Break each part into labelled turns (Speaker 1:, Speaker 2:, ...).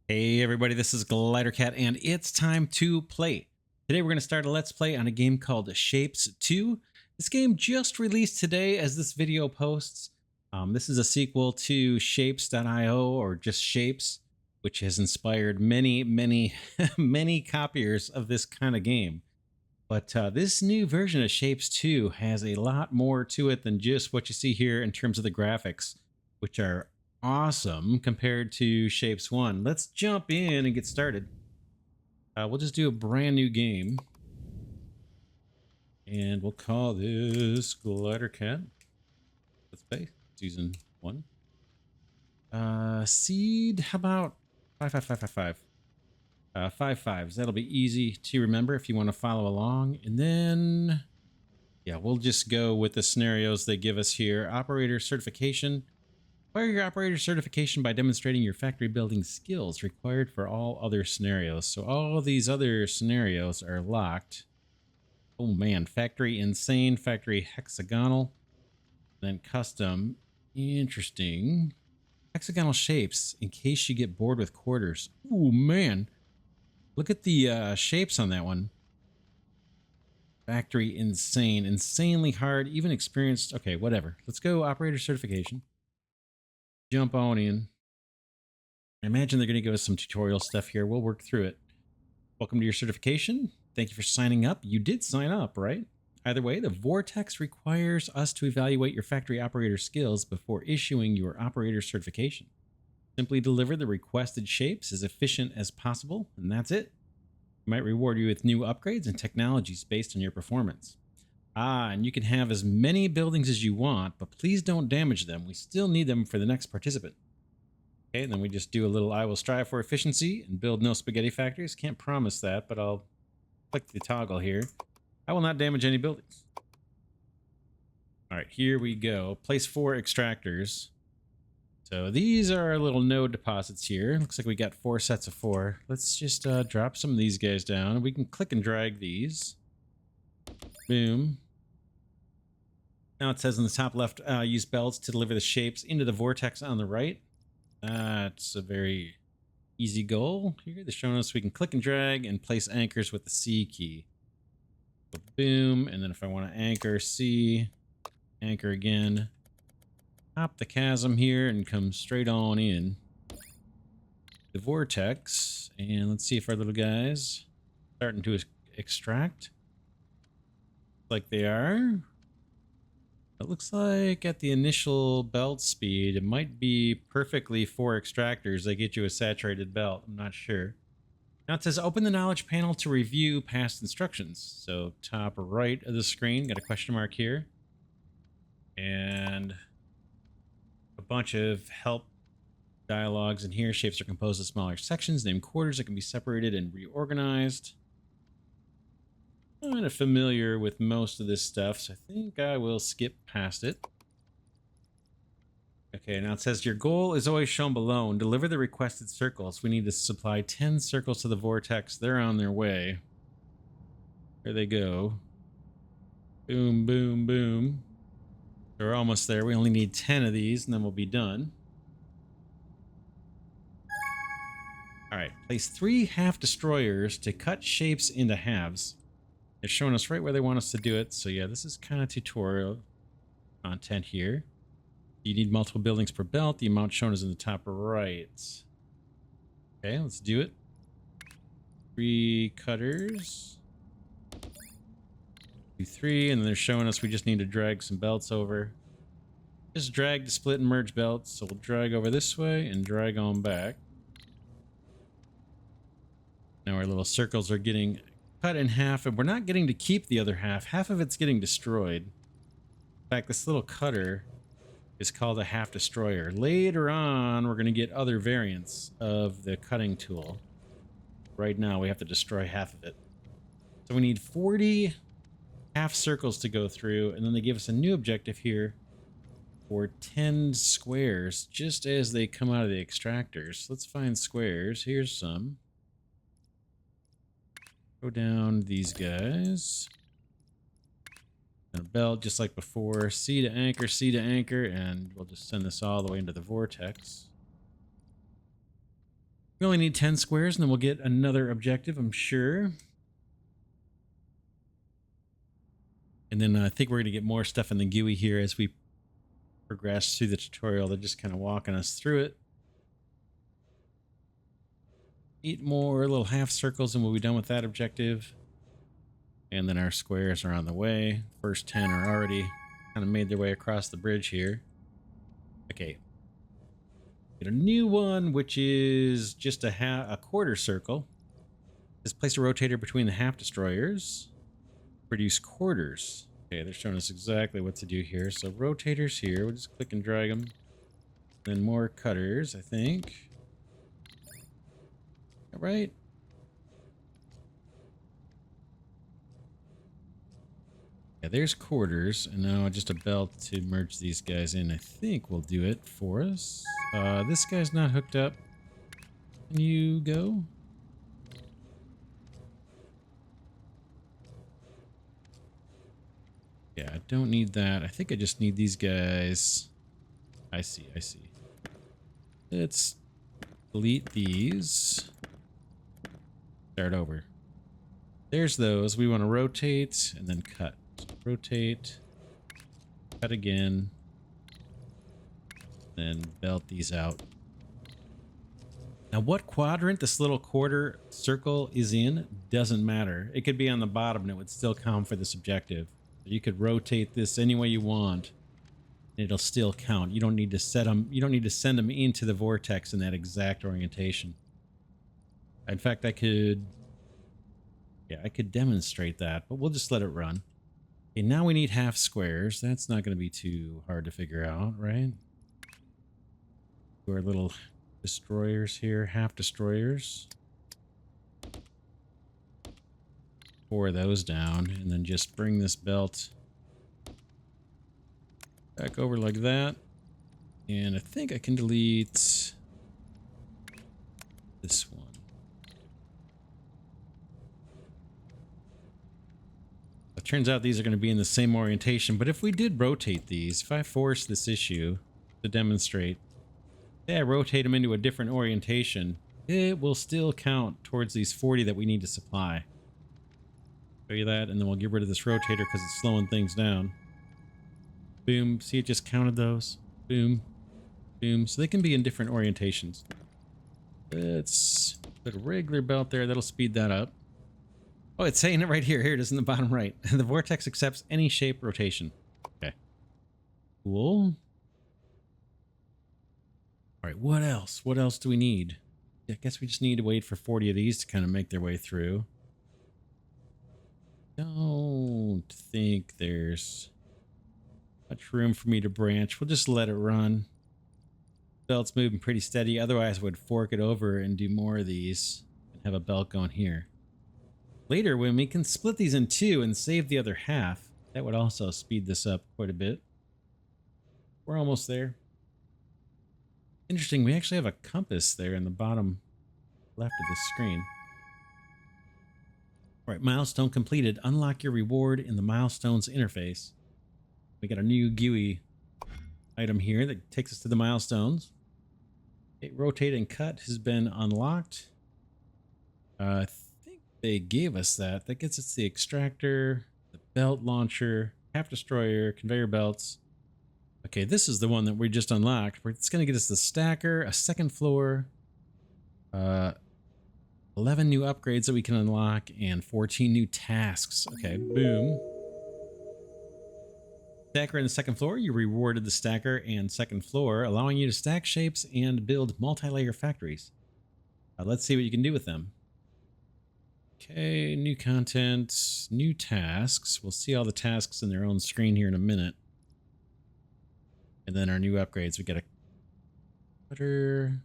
Speaker 1: Hey everybody, this is Glidercat and it's time to play. Today we're going to start a let's play on a game called Shapes 2. This game just released today as this video posts. This is a sequel to Shapes.io or just Shapes, which has inspired many, many copiers of this kind of game. But this new version of Shapes 2 has a lot more to it than just what you see here in terms of the graphics, which are awesome compared to Shapes 1. Let's jump in and get started. We'll just do a brand new game. And we'll call this Glidercat. Let's play season 1. Seed, how about 55555? 5 5s. That'll be easy to remember if you want to follow along. And then, yeah, we'll just go with the scenarios they give us here. Operator certification. Acquire your operator certification by demonstrating your factory building skills required for all other scenarios. So all of these other scenarios are locked. Oh man, factory insane, factory hexagonal, then custom. Interesting. Hexagonal shapes in case you get bored with quarters. Oh man. Look at the shapes on that one. Factory insane, insanely hard, even experienced. Okay, whatever. Let's go operator certification. Jump on in. I imagine they're going to give us some tutorial stuff here. We'll work through it. Welcome to your certification. Thank you for signing up. You did sign up, right? Either way, the Vortex requires us to evaluate your factory operator skills before issuing your operator certification. Simply deliver the requested shapes as efficient as possible, and that's it. We might reward you with new upgrades and technologies based on your performance. And you can have as many buildings as you want, but please don't damage them. We still need them for the next participant. Okay, and then we just do a little I will strive for efficiency and build no spaghetti factories. Can't promise that, but I'll click the toggle here. I will not damage any buildings. All right, here we go. Place 4 extractors. So these are our little node deposits here. Looks like we got 4 sets of 4. Let's just drop some of these guys down. We can click and drag these. Boom. Now it says in the top left, use belts to deliver the shapes into the vortex on the right. That's a very easy goal. Here they're showing us we can click and drag and place anchors with the C key. So boom, and then if I want to anchor C, anchor again. Hop the chasm here and come straight on in. The vortex, and let's see if our little guys starting to extract. Like they are. It looks like at the initial belt speed, it might be perfectly 4 extractors that get you a saturated belt. I'm not sure. Now it says open the knowledge panel to review past instructions. So top right of the screen, got a question mark here. And a bunch of help dialogues in here. Shapes are composed of smaller sections, named quarters that can be separated and reorganized. I'm kind of familiar with most of this stuff, so I think I will skip past it. Okay, now it says your goal is always shown below and deliver the requested circles. We need to supply 10 circles to the vortex. They're on their way. There they go. Boom, boom, boom. We're almost there. We only need 10 of these and then we'll be done. All right, place 3 half destroyers to cut shapes into halves. They're showing us right where they want us to do it. So yeah, this is kind of tutorial content here. You need multiple buildings per belt. The amount shown is in the top right. Okay, let's do it. 3 cutters. 2, 3, and then they're showing us we just need to drag some belts over. Just drag to split and merge belts. So we'll drag over this way and drag on back. Now our little circles are getting cut in half, and we're not getting to keep the other half. Half of it's getting destroyed. In fact, this little cutter is called a half destroyer. Later on, we're going to get other variants of the cutting tool. Right now, we have to destroy half of it. So we need 40 half circles to go through, and then they give us a new objective here for 10 squares, just as they come out of the extractors. Let's find squares. Here's some. Go down these guys. And a belt just like before. C to anchor, and we'll just send this all the way into the vortex. We only need 10 squares and then we'll get another objective, I'm sure. And then I think we're going to get more stuff in the GUI here as we progress through the tutorial. They're just kind of walking us through it. 8 more little half circles and we'll be done with that objective. And then our squares are on the way. First 10 are already kind of made their way across the bridge here. Okay. Get a new one, which is just a quarter circle. Just place a rotator between the half destroyers. Produce quarters. Okay, they're showing us exactly what to do here. So rotators here, we'll just click and drag them. Then more cutters, I think. All right. Yeah, there's quarters, and now just a belt to merge these guys in. I think will do it for us. This guy's not hooked up. Can you go? Yeah, I don't need that. I think I just need these guys. I see. Let's delete these. Start over. There's those. We want to rotate and then cut. Rotate. Cut again. Then belt these out. Now what quadrant this little quarter circle is in doesn't matter. It could be on the bottom and it would still count for this objective. You could rotate this any way you want. And it'll still count. You don't need to set them. You don't need to send them into the vortex in that exact orientation. In fact, I could demonstrate that, but we'll just let it run. Okay, now we need half squares. That's not going to be too hard to figure out, right? Our little destroyers here, half destroyers. 4 of those down, and then just bring this belt back over like that. And I think I can delete this one. It turns out these are going to be in the same orientation, but if we did rotate these, if I force this issue to demonstrate, say I rotate them into a different orientation, it will still count towards these 40 that we need to supply. Show you that, and then we'll get rid of this rotator because it's slowing things down. Boom. See, it just counted those. Boom. Boom. So they can be in different orientations. Let's put a regular belt there. That'll speed that up. Oh, it's saying it right here. Here it is in the bottom right. The vortex accepts any shape rotation. Okay. Cool. All right, what else? What else do we need? I guess we just need to wait for 40 of these to kind of make their way through. Don't think there's much room for me to branch. We'll just let it run. Belt's moving pretty steady. Otherwise, I would fork it over and do more of these and have a belt going here. Later, when we can split these in 2 and save the other half, that would also speed this up quite a bit. We're almost there. Interesting, we actually have a compass there in the bottom left of the screen. All right, milestone completed. Unlock your reward in the milestones interface. We got a new GUI item here that takes us to the milestones. Okay, rotate and cut has been unlocked. I think they gave us that. That gets us the extractor, the belt launcher, half destroyer, conveyor belts. Okay, this is the one that we just unlocked. It's going to get us the stacker, a second floor, 11 new upgrades that we can unlock, and 14 new tasks. Okay, boom. Stacker in the second floor. You rewarded the stacker and second floor, allowing you to stack shapes and build multi-layer factories. Let's see what you can do with them. Okay, new content, new tasks. We'll see all the tasks in their own screen here in a minute. And then our new upgrades. We got a cutter,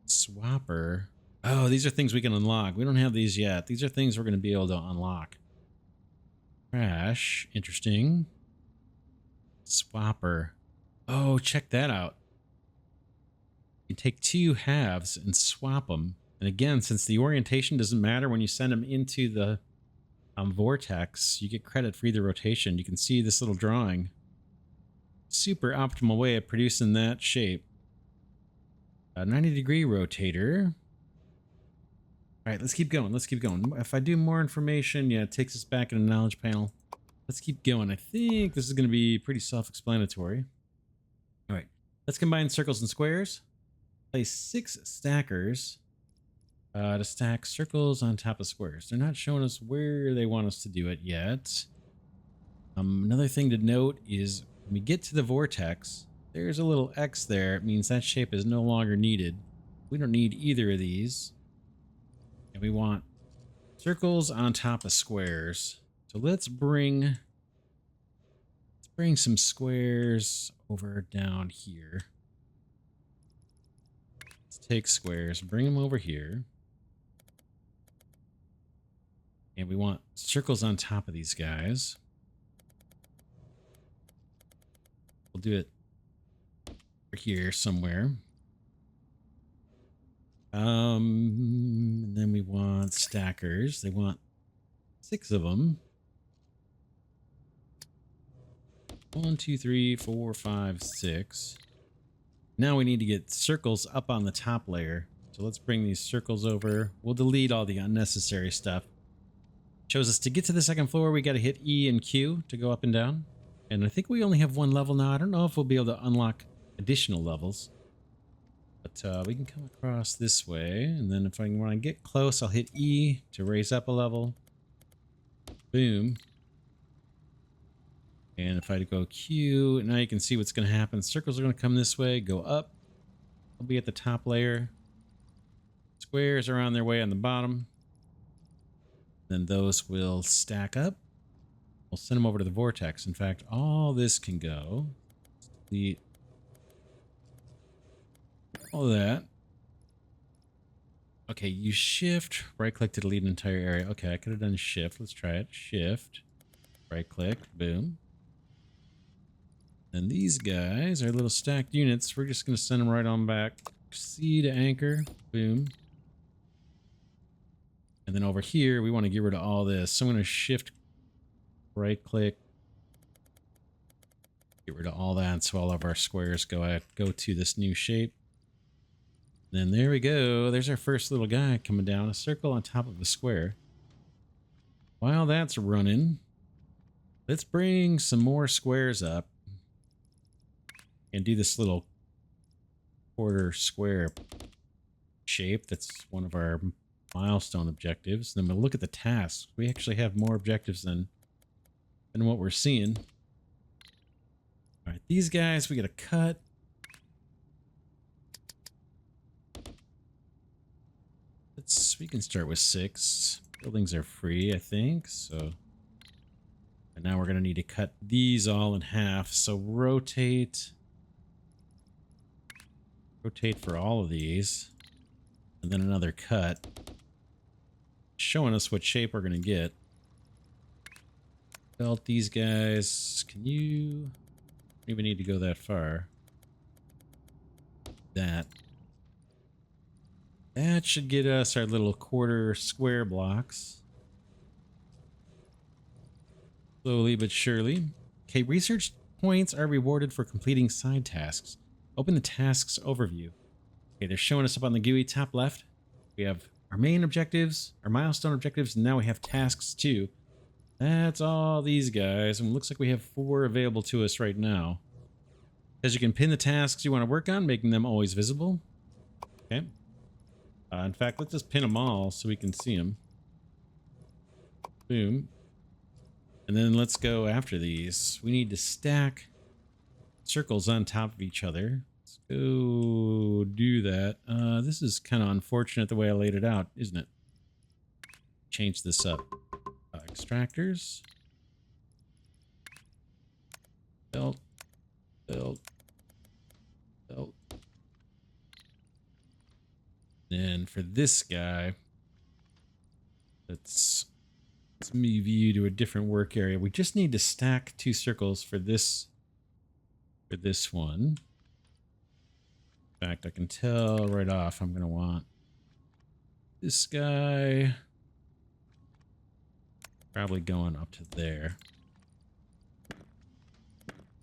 Speaker 1: swapper. Oh, these are things we can unlock. We don't have these yet. These are things we're going to be able to unlock. Crash. Interesting. Swapper. Oh, check that out. You take 2 halves and swap them. And again, since the orientation doesn't matter when you send them into the vortex, you get credit for either rotation. You can see this little drawing. Super optimal way of producing that shape. A 90-degree rotator. All right, let's keep going. Let's keep going. If I do more information, yeah, it takes us back in the knowledge panel. Let's keep going. I think this is going to be pretty self-explanatory. All right, let's combine circles and squares. Place 6 stackers to stack circles on top of squares. They're not showing us where they want us to do it yet. Another thing to note is when we get to the vortex, there's a little X there. It means that shape is no longer needed. We don't need either of these. And we want circles on top of squares. So let's bring some squares over down here. Let's take squares, bring them over here. And we want circles on top of these guys. We'll do it over here somewhere. And then we want stackers. They want 6 of them. 1, 2, 3, 4, 5, 6. Now we need to get circles up on the top layer. So let's bring these circles over. We'll delete all the unnecessary stuff. Shows us to get to the second floor, we got to hit E and Q to go up and down. And I think we only have 1 level now. I don't know if we'll be able to unlock additional levels. But we can come across this way. And then if I want to get close, I'll hit E to raise up a level. Boom. And if I go Q, now you can see what's going to happen. Circles are going to come this way, go up. They'll be at the top layer. Squares are on their way on the bottom. Then those will stack up. We'll send them over to the vortex. In fact, all this can go. Delete all that. Okay, you shift, right click to delete an entire area. Okay, I could have done shift. Let's try it. Shift, right click, boom. And these guys are little stacked units. We're just going to send them right on back. C to anchor, boom. And then over here, we want to get rid of all this. So I'm going to shift, right click, get rid of all that. So all of our squares go to this new shape. Then there we go. There's our first little guy coming down, a circle on top of the square. While that's running, let's bring some more squares up and do this little quarter square shape. That's one of our milestone objectives. Then we'll look at the tasks. We actually have more objectives than what we're seeing. All right, these guys we got to cut. We can start with 6. Buildings are free, I think. So, and now we're going to need to cut these all in half. So rotate for all of these, and then another cut, showing us what shape we're going to get. Belt these guys. Can you? Don't even need to go that far. That should get us our little quarter square blocks. Slowly but surely. Okay, research points are rewarded for completing side tasks. Open the tasks overview. Okay, they're showing us up on the GUI top left. We have our main objectives, our milestone objectives, and now we have tasks too. That's all these guys, and it looks like we have 4 available to us right now. As you can pin the tasks you want to work on, making them always visible. Okay. In fact, let's just pin them all so we can see them. Boom. And then let's go after these. We need to stack circles on top of each other. Let's go do that. This is kind of unfortunate the way I laid it out, isn't it? Change this up. Extractors. Belt. Belt. Belt. And for this guy, let's move you to a different work area. We just need to stack 2 circles for this one. In fact, I can tell right off I'm going to want this guy probably going up to there.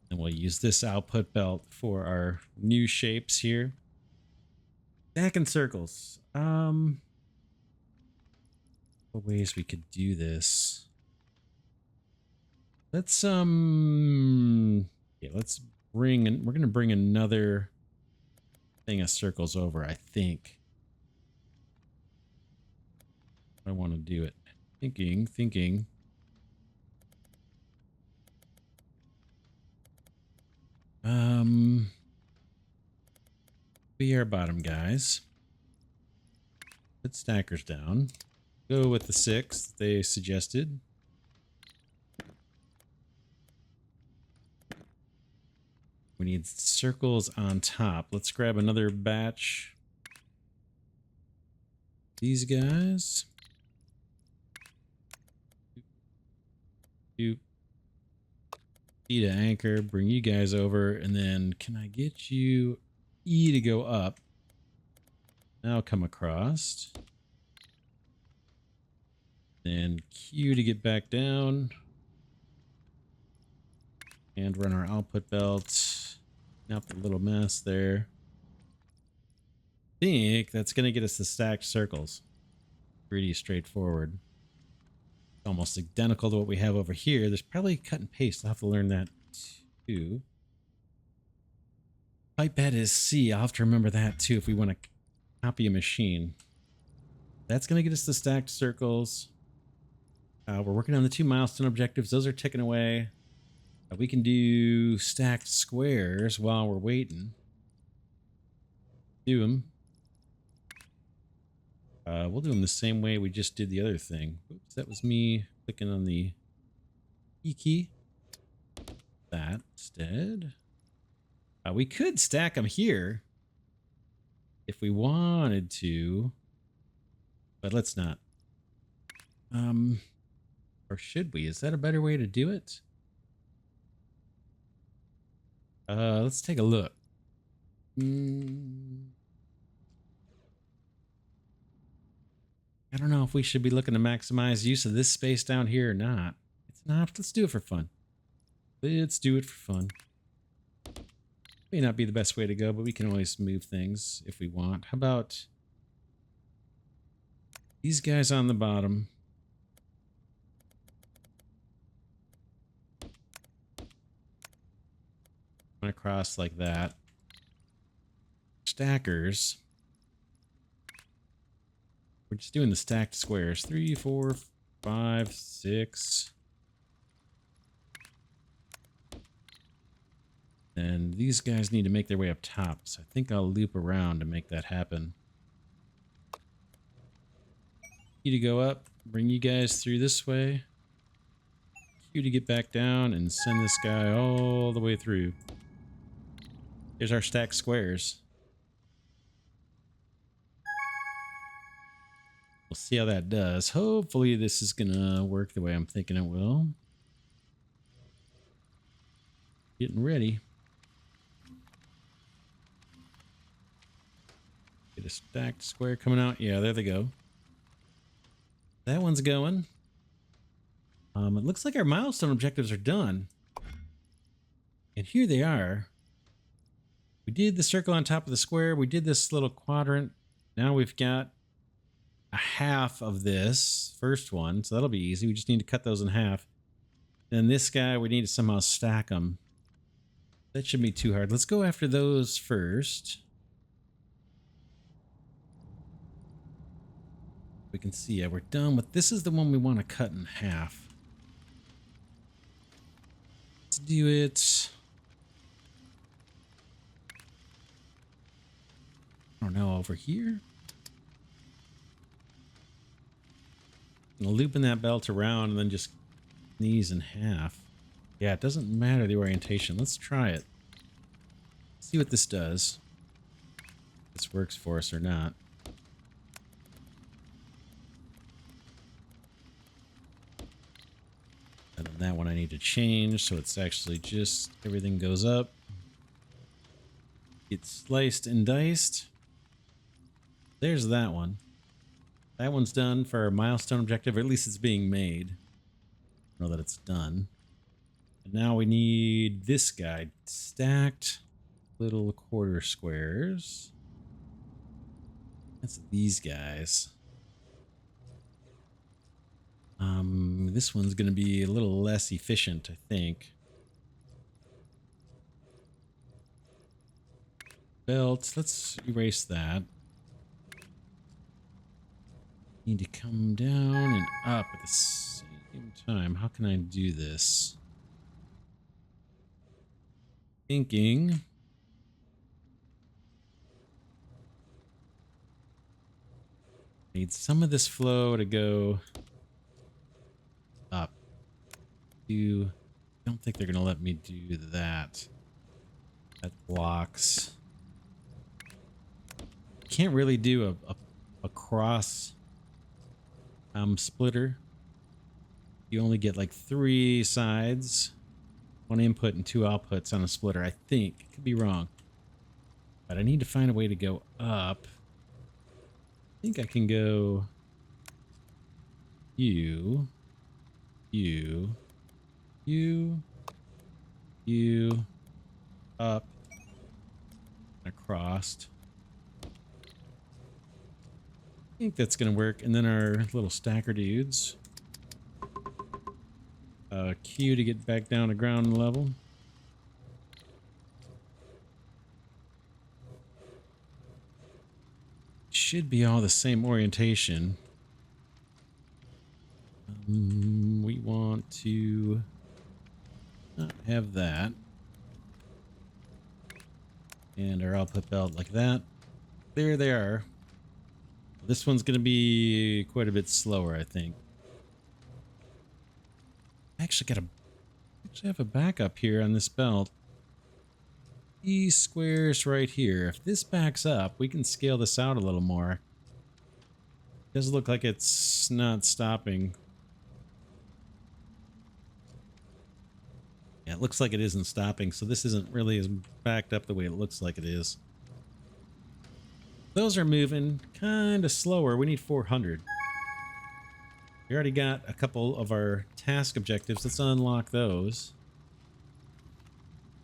Speaker 1: And we'll use this output belt for our new shapes here. Stacking circles. What ways we could do this? Let's yeah, let's bring in, we're gonna bring another thing of circles over, I think. I want to do it. Thinking. Be our bottom guys. Put stackers down. Go with the 6 they suggested. We need circles on top. Let's grab another batch. These guys. You E to anchor, bring you guys over, and then can I get you E to go up? Now come across. Then Q to get back down. And run our output belt. Up the little mess there. I think that's going to get us the stacked circles. Pretty straightforward. Almost identical to what we have over here. There's probably cut and paste. I'll have to learn that too. Pipette is C. I'll have to remember that too if we want to copy a machine. That's going to get us the stacked circles. We're working on the 2 milestone objectives. Those are ticking away. We can do stacked squares while we're waiting. Do them. We'll do them the same way we just did the other thing. Oops, that was me clicking on the E key. That instead. We could stack them here if we wanted to, but let's not. Or should we? Is that a better way to do it? Let's take a look. I don't know if we should be looking to maximize use of this space down here or not. It's not. Let's do it for fun. Let's do it for fun. May not be the best way to go, but we can always move things if we want. How about these guys on the bottom? Across like that. Stackers. We're just doing the stacked squares. 3, 4, 5, 6. And these guys need to make their way up top. So I think I'll loop around to make that happen. Q to go up. Bring you guys through this way. Q to get back down and send this guy all the way through. Here's our stacked squares. We'll see how that does. Hopefully this is gonna work the way I'm thinking it will. Getting ready. Get a stacked square coming out. Yeah, there they go. That one's going. It looks like our milestone objectives are done. And here they are. We did the circle on top of the square. We did this little quadrant. Now we've got a half of this first one. So that'll be easy. We just need to cut those in half. Then this guy, we need to somehow stack them. That shouldn't be too hard. Let's go after those first. We can see, yeah, we're done with this. Is the one we want to cut in half. Let's do it. I don't know, over here. Looping that belt around and then just knees in half. Yeah, it doesn't matter the orientation. Let's try it. See what this does. If this works for us or not. And then that one I need to change so it's actually just everything goes up. It's sliced and diced. There's that one. That one's done for our milestone objective, or at least it's being made. I know that it's done. And now we need this guy. Stacked little quarter squares. That's these guys. This one's going to be a little less efficient, I think. Belt, let's erase that. Need to come down and up at the same time. How can I do this? Thinking. Need some of this flow to go up. Don't think they're going to let me do that. That blocks. Can't really do a cross splitter. You only get like 3 sides, 1 input and 2 outputs on a splitter, I think. Could be wrong. But I need to find a way to go up. I think I can go you, up, across. I think that's going to work. And then our little stacker dudes. Q to get back down to ground level. Should be all the same orientation. We want to not have that. And our output belt like that. There they are. This one's going to be quite a bit slower, I think. I actually have a backup here on this belt. These squares right here. If this backs up, we can scale this out a little more. It does look like it's not stopping. Yeah, it looks like it isn't stopping, so this isn't really as backed up the way it looks like it is. Those are moving kind of slower. We need 400. We already got a couple of our task objectives. Let's unlock those.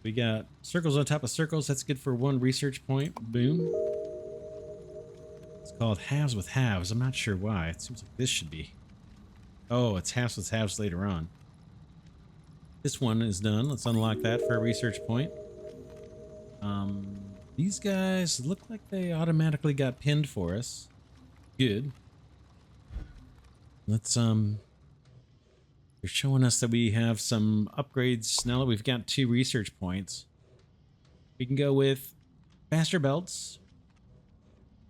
Speaker 1: We got circles on top of circles. That's good for 1 research point. Boom. It's called halves with halves. I'm not sure why. It seems like this should be. Oh, it's halves with halves later on. This one is done. Let's unlock that for a research point. These guys look like they automatically got pinned for us. Good. Let's, they're showing us that we have some upgrades now that we've got 2 research points. We can go with faster belts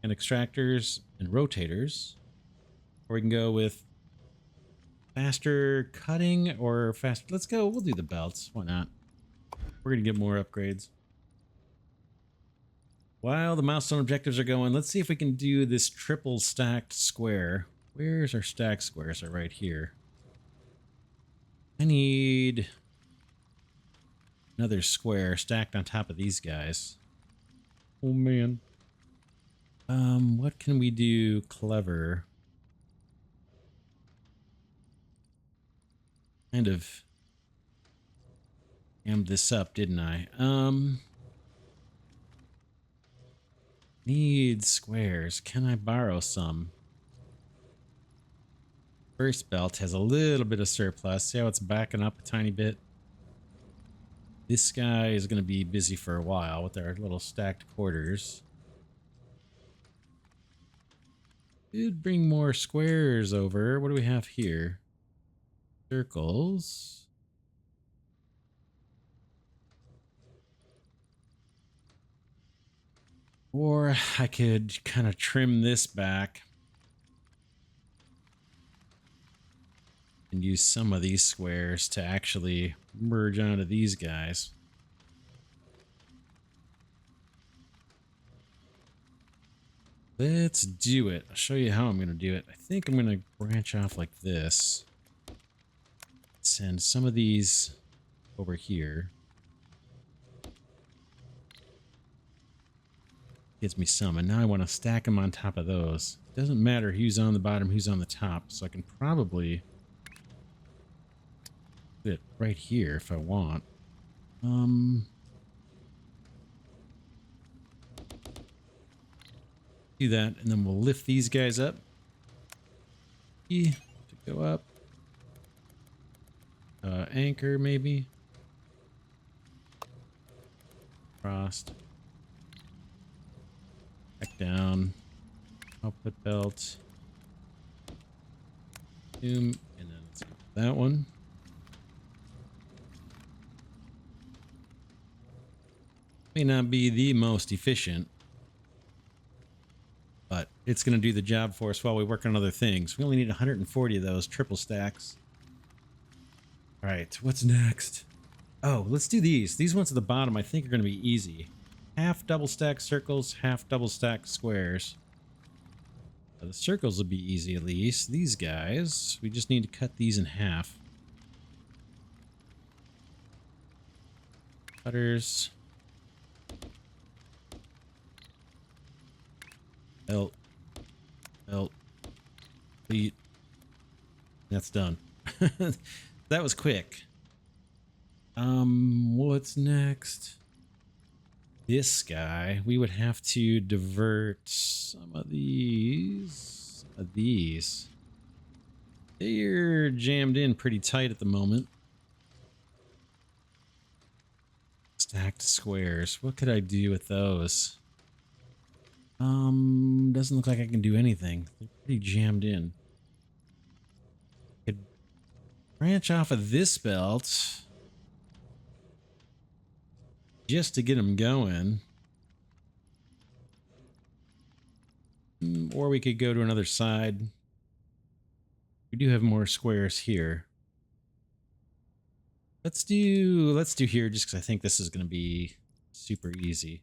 Speaker 1: and extractors and rotators. Or we can go with faster cutting or fast. Let's go. We'll do the belts. Why not? We're going to get more upgrades. While the milestone objectives are going, let's see if we can do this triple stacked square. Where's our stack squares? They're right here. I need another square stacked on top of these guys. Oh man. What can we do clever? Kind of ammed this up, didn't I? Need squares. Can I borrow some? First belt has a little bit of surplus. See how it's backing up a tiny bit? This guy is going to be busy for a while with our little stacked quarters. Did bring more squares over. What do we have here? Circles. Or I could kind of trim this back and use some of these squares to actually merge onto these guys. Let's do it. I'll show you how I'm going to do it. I think I'm going to branch off like this. Send some of these over here. Gives me some, and now I want to stack them on top of those. It doesn't matter who's on the bottom, who's on the top, so I can probably put it right here if I want. Do that, and then we'll lift these guys up. To go up. Anchor maybe. Crossed. Back down. Output belt. Zoom, and then let's go to that one. May not be the most efficient, but it's going to do the job for us while we work on other things. We only need 140 of those triple stacks. All right, what's next? Oh, let's do these. These ones at the bottom I think are going to be easy. Half double stack circles, half double stack squares. The circles will be easy at least. These guys, we just need to cut these in half. Cutters. Belt. Belt. Feet. That's done. That was quick. What's next? This guy, we would have to divert some of these. They're jammed in pretty tight at the moment. Stacked squares. What could I do with those? Doesn't look like I can do anything. They're pretty jammed in. Could branch off of this belt just to get them going. Or we could go to another side. We do have more squares here. Let's do here just because I think this is going to be super easy.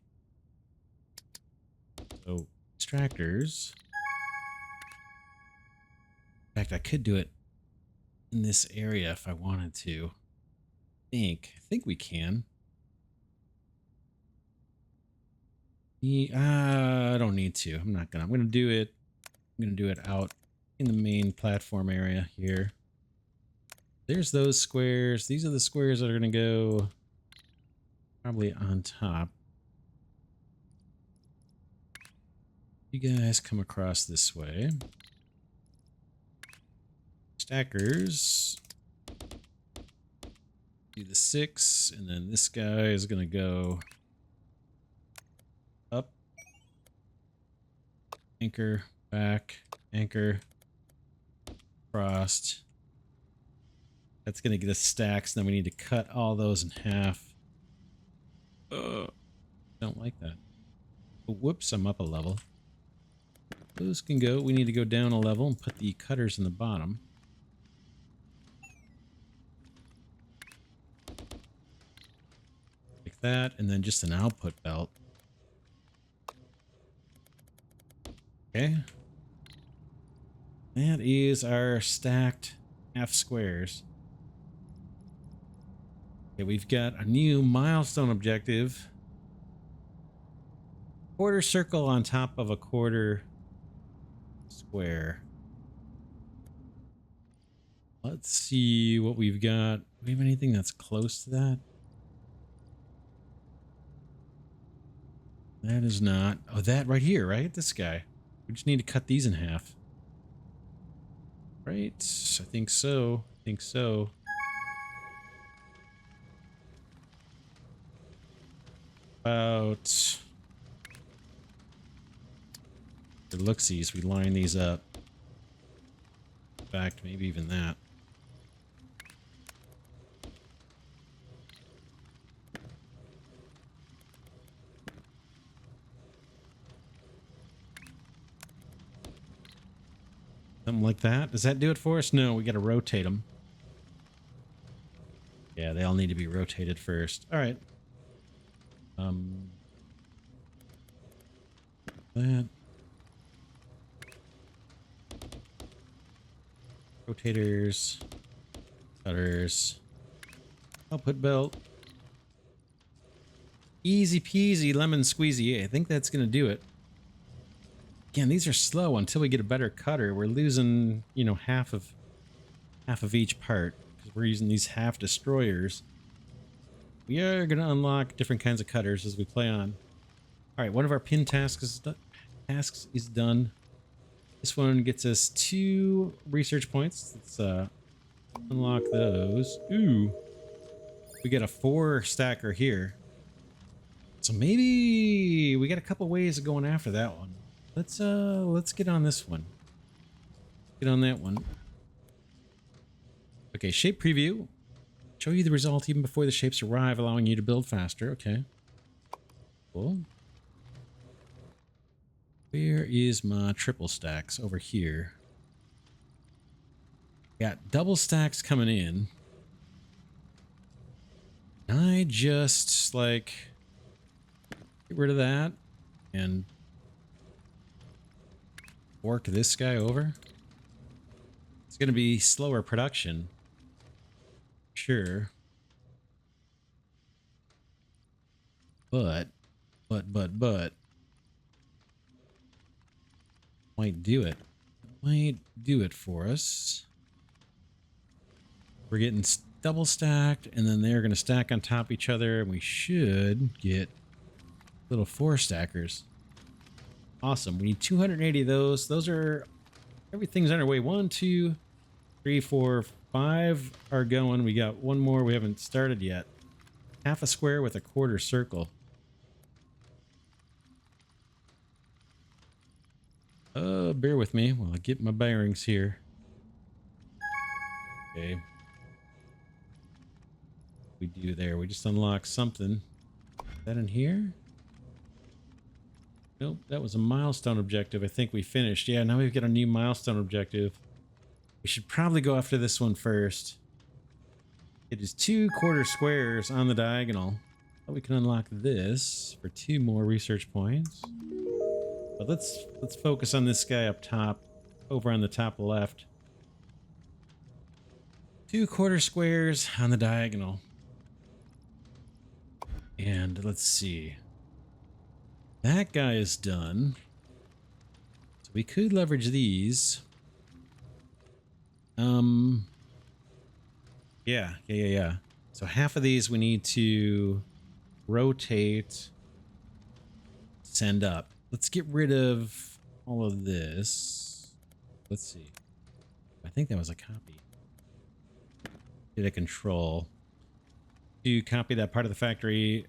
Speaker 1: So extractors. In fact, I could do it in this area if I wanted to. I think we can. I don't need to. I'm gonna do it. I'm gonna do it out in the main platform area here. There's those squares. These are the squares that are gonna go probably on top. You guys come across this way. Stackers. Do the 6, and then this guy is gonna go up. Anchor, back, anchor, crossed. That's gonna get us stacks, and then we need to cut all those in half. Don't like that. Oh, whoops, I'm up a level. Those can go. We need to go down a level and put the cutters in the bottom. Like that, and then just an output belt. Okay. That is our stacked half squares. Okay, we've got a new milestone objective. Quarter circle on top of a quarter square. Let's see what we've got. Do we have anything that's close to that? That is not. Oh, that right here, right? This guy. We just need to cut these in half. Right? I think so. I think so. About the looksies, we line these up. In fact, maybe even that. Something like that. Does that do it for us? No, we got to rotate them. Yeah, they all need to be rotated first. All right. That. Rotators. Cutters. Output belt. Easy peasy lemon squeezy. I think that's going to do it. Again, these are slow until we get a better cutter. We're losing, you know, half of each part because we're using these half destroyers. We are going to unlock different kinds of cutters as we play on. All right, one of our pin tasks is done. This one gets us 2 research points. Let's Unlock those. Ooh, we got a 4 stacker here. So maybe we got a couple ways of going after that one. Let's get on this one. Get on that one. Okay, shape preview. Show you the result even before the shapes arrive, allowing you to build faster. Okay. Cool. Where is my triple stacks? Over here. Got double stacks coming in. I just like get rid of that and fork this guy over. It's going to be slower production. Sure. But might do it. Might do it for us. We're getting double stacked, and then they're going to stack on top of each other, and we should get little 4 stackers. Awesome. We need 280 of those. Those are... Everything's underway. 1, 2, 3, 4, 5 are going. We got one more we haven't started yet. Half a square with a quarter circle. Bear with me while I get my bearings here. Okay. We do there. We just unlocked something. Is that in here? Nope, that was a milestone objective. I think we finished. Yeah, now we've got a new milestone objective. We should probably go after this one first. It is 2 quarter squares on the diagonal. But we can unlock this for 2 more research points. But let's focus on this guy up top, over on the top left. 2 quarter squares on the diagonal. And let's see. That guy is done. So we could leverage these. Yeah. So half of these we need to rotate, send up. Let's get rid of all of this. Let's see. I think that was a copy. Did a control to copy that part of the factory.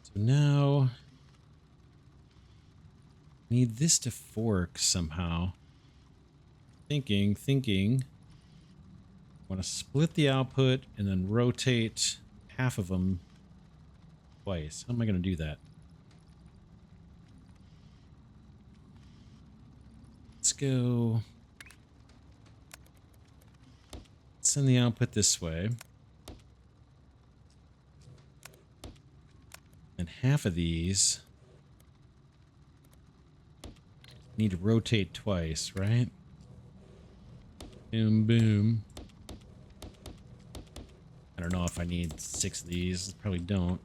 Speaker 1: So now need this to fork somehow. Thinking. Want to split the output and then rotate half of them twice. How am I going to do that? Let's go. Send the output this way. And half of these need to rotate twice, right? Boom, boom. I don't know if I need 6 of these. Probably don't.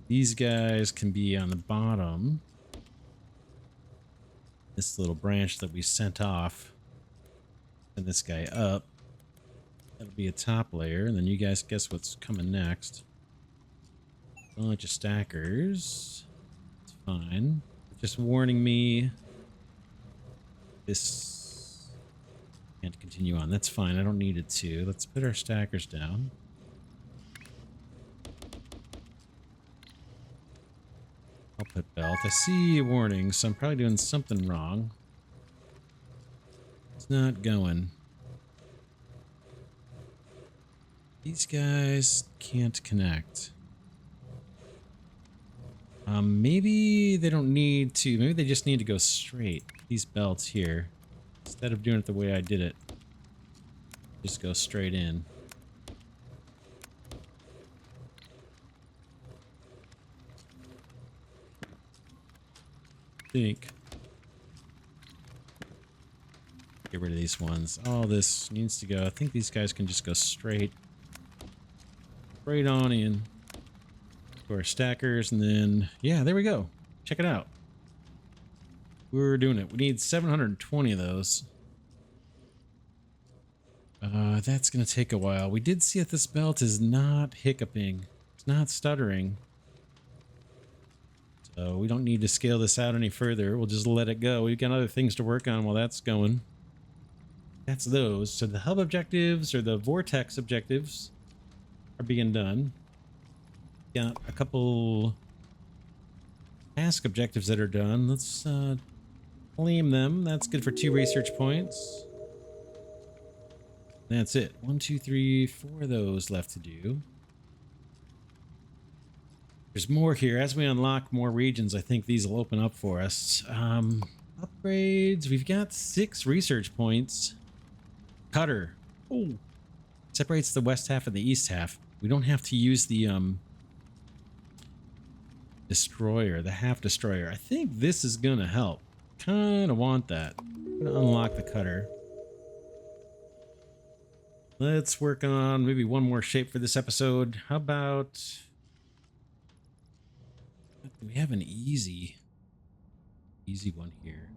Speaker 1: These guys can be on the bottom. This little branch that we sent off. And this guy up. That'll be a top layer. And then you guys guess what's coming next. A bunch of stackers. It's fine. Just warning me. This can't continue on. That's fine. I don't need it to. Let's put our stackers down. Output belt. I see warnings, so I'm probably doing something wrong. It's not going. These guys can't connect. Maybe they don't need to. Maybe they just need to go straight. These belts here. Instead of doing it the way I did it. Just go straight in. Think. Get rid of these ones. All this needs to go. I think these guys can just go straight on in to our stackers, and then yeah, there we go. Check it out. We're doing it. We need 720 of those. That's gonna take a while. We did see that this belt is not hiccuping. It's not stuttering. So we don't need to scale this out any further. We'll just let it go. We've got other things to work on while that's going. That's those. So the hub objectives or the vortex objectives are being done. Got a couple task objectives that are done. Let's claim them. That's good for 2 research points. That's it. 1, 2, 3, 4 of those left to do. There's more here. As we unlock more regions, I think these will open up for us. Upgrades. We've got 6 research points. Cutter. Oh. Separates the west half and the east half. We don't have to use the destroyer, the half destroyer. I think this is gonna help. Kinda want that. I'm gonna unlock the cutter. Let's work on maybe one more shape for this episode. How about... we have an easy one here.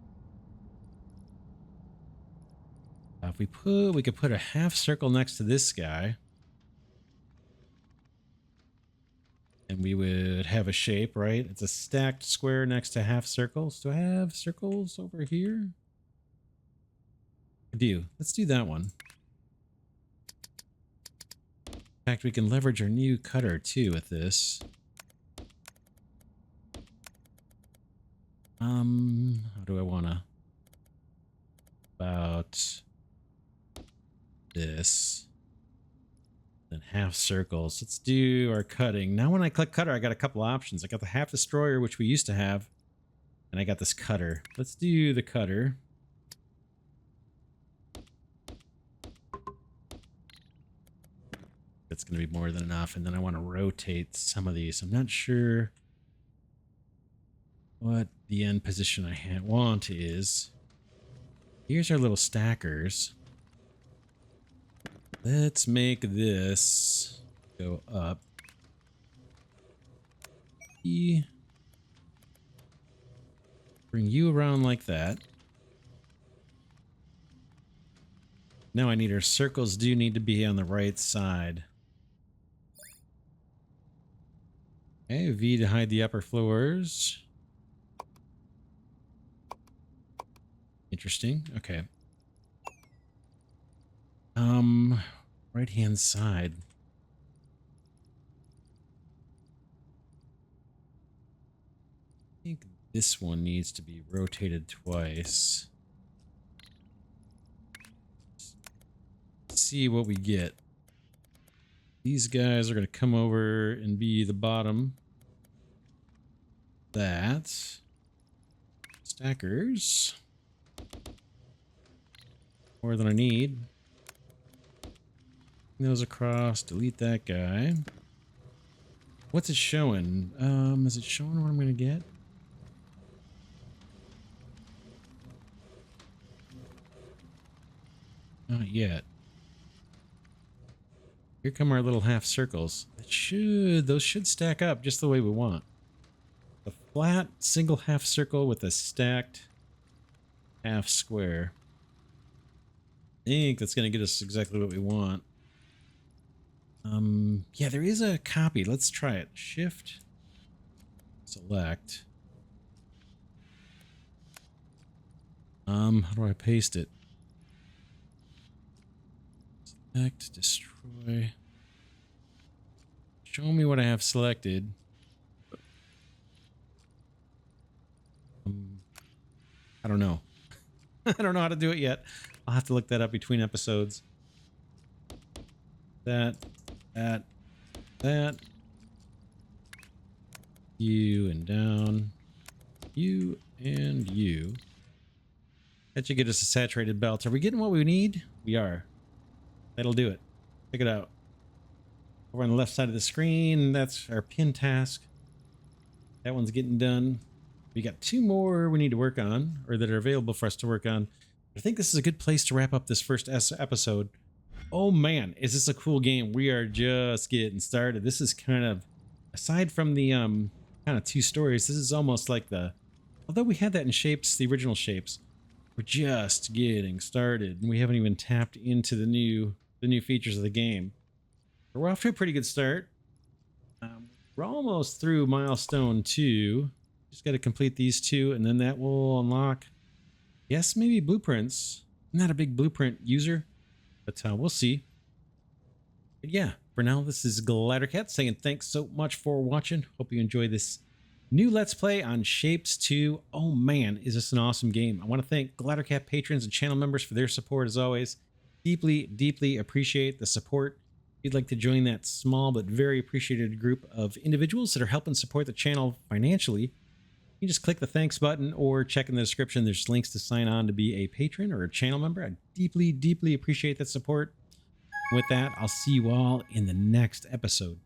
Speaker 1: If we could put a half circle next to this guy. And we would have a shape, right? It's a stacked square next to half circles. Do I have circles over here? I do. Let's do that one. In fact, we can leverage our new cutter too with this. How do I wanna? About this. Then half circles. Let's do our cutting. Now when I click cutter, I got a couple options. I got the half destroyer, which we used to have, and I got this cutter. Let's do the cutter. That's going to be more than enough. And then I want to rotate some of these. I'm not sure what the end position I want is. Here's our little stackers. Let's make this go up. Bring you around like that. Now I need our circles do need to be on the right side. Okay, V to hide the upper floors. Interesting. Okay. Right hand side. I think this one needs to be rotated twice. Let's see what we get. These guys are going to come over and be the bottom. That. Stackers. More than I need. Those across, delete that guy. What's it showing? Is it showing what I'm gonna get? Not yet. Here come our little half circles. Those should stack up just the way we want. A flat single half circle with a stacked half square. I think that's gonna get us exactly what we want. Yeah, there is a copy. Let's try it. Shift, select. How do I paste it? Select, destroy. Show me what I have selected. I don't know. I don't know how to do it yet. I'll have to look that up between episodes. That. You and down. You and you. That should get us a saturated belt. Are we getting what we need? We are. That'll do it. Check it out. Over on the left side of the screen, that's our pin task. That one's getting done. We got 2 more we need to work on, or that are available for us to work on. I think this is a good place to wrap up this first episode. Oh man, is this a cool game? We are just getting started. This is kind of, aside from the kind of 2 stories, this is almost like although we had that in Shapes, the original Shapes, we're just getting started, and we haven't even tapped into the new features of the game. But we're off to a pretty good start. We're almost through milestone 2. Just got to complete these two, and then that will unlock. Yes, maybe blueprints. I'm not a big blueprint user, but we'll see. But yeah, for now, this is Glidercat saying thanks so much for watching. Hope you enjoy this new Let's Play on Shapez 2. Oh man, is this an awesome game. I want to thank Glidercat patrons and channel members for their support as always. Deeply, deeply appreciate the support. If you'd like to join that small but very appreciated group of individuals that are helping support the channel financially, you just click the thanks button or check in the description. There's links to sign on to be a patron or a channel member. I deeply, deeply appreciate that support. With that, I'll see you all in the next episode.